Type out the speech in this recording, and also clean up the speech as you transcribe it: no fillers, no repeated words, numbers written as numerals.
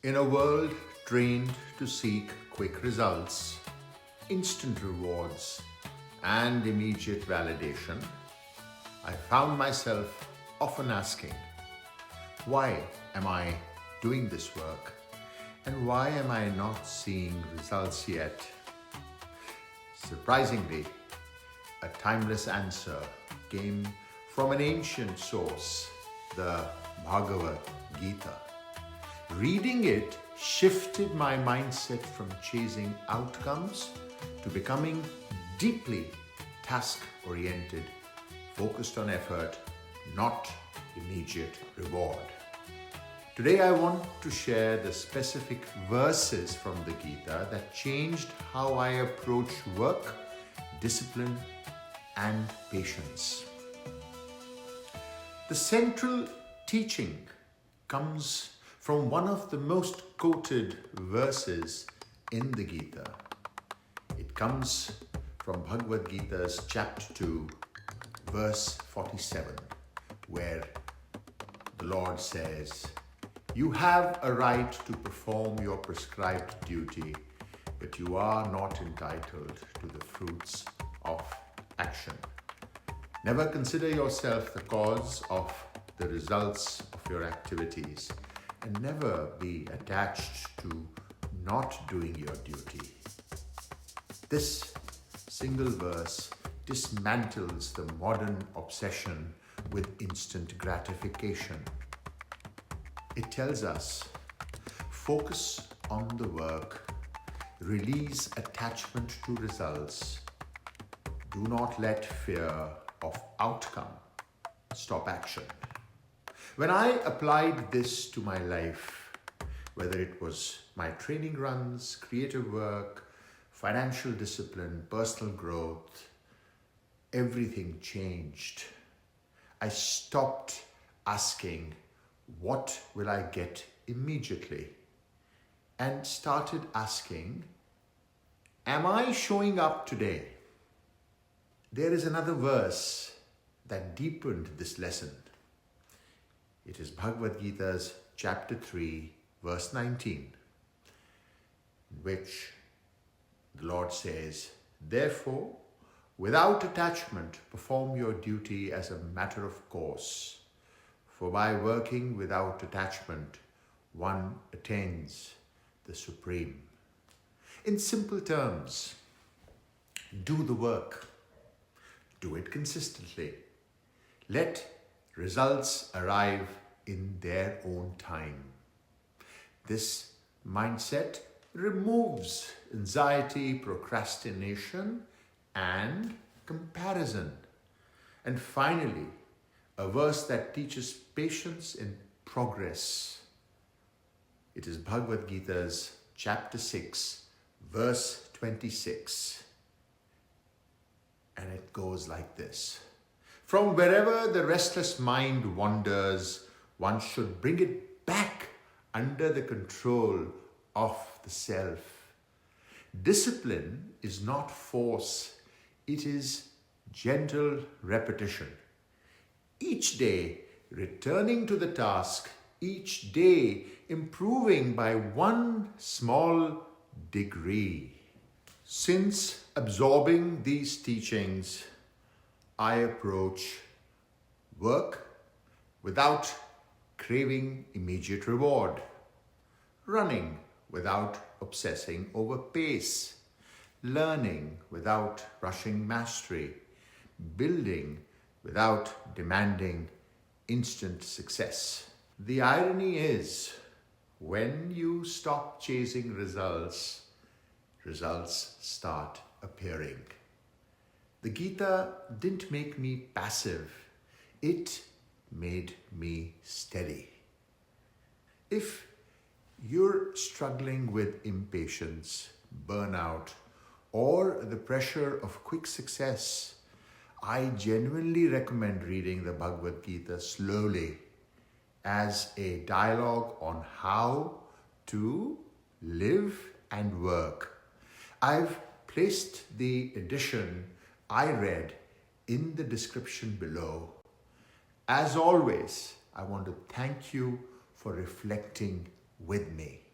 In a world trained to seek quick results, instant rewards, and immediate validation, I found myself often asking, why am I doing this work? And why am I not seeing results yet? Surprisingly, a timeless answer came from an ancient source, the Bhagavad Gita. Reading it shifted my mindset from chasing outcomes to becoming deeply task-oriented, focused on effort, not immediate reward. Today I want to share the specific verses from the Gita that changed how I approach work, discipline, and patience. The central teaching comes from one of the most quoted verses in the Gita. It comes from Bhagavad Gita's chapter 2, verse 47, where the Lord says, "You have a right to perform your prescribed duty, but you are not entitled to the fruits of action. Never consider yourself the cause of the results of your activities, and never be attached to not doing your duty." This single verse dismantles the modern obsession with instant gratification. It tells us, focus on the work, release attachment to results, do not let fear of outcome stop action. When I applied this to my life, whether it was my training runs, creative work, financial discipline, personal growth, everything changed. I stopped asking, what will I get immediately? And started asking, am I showing up today? There is another verse that deepened this lesson. It is Bhagavad Gita's chapter 3, verse 19, in which the Lord says, "Therefore, without attachment, perform your duty as a matter of course. For by working without attachment, one attains the supreme." In simple terms, do the work. Do it consistently. Let results arrive in their own time. This mindset removes anxiety, procrastination, and comparison. And finally, a verse that teaches patience in progress. It is Bhagavad Gita's chapter 6, verse 26. And it goes like this. "From wherever the restless mind wanders, one should bring it back under the control of the self. Discipline is not force, it is gentle repetition. Each day returning to the task, each day improving by one small degree." Since absorbing these teachings, I approach work without craving immediate reward, running without obsessing over pace, learning without rushing mastery, building without demanding instant success. The irony is, when you stop chasing results, results start appearing. The Gita didn't make me passive, it made me steady. If you're struggling with impatience, burnout, or the pressure of quick success, I genuinely recommend reading the Bhagavad Gita slowly as a dialogue on how to live and work. I've placed the edition I read in the description below. As always, I want to thank you for reflecting with me.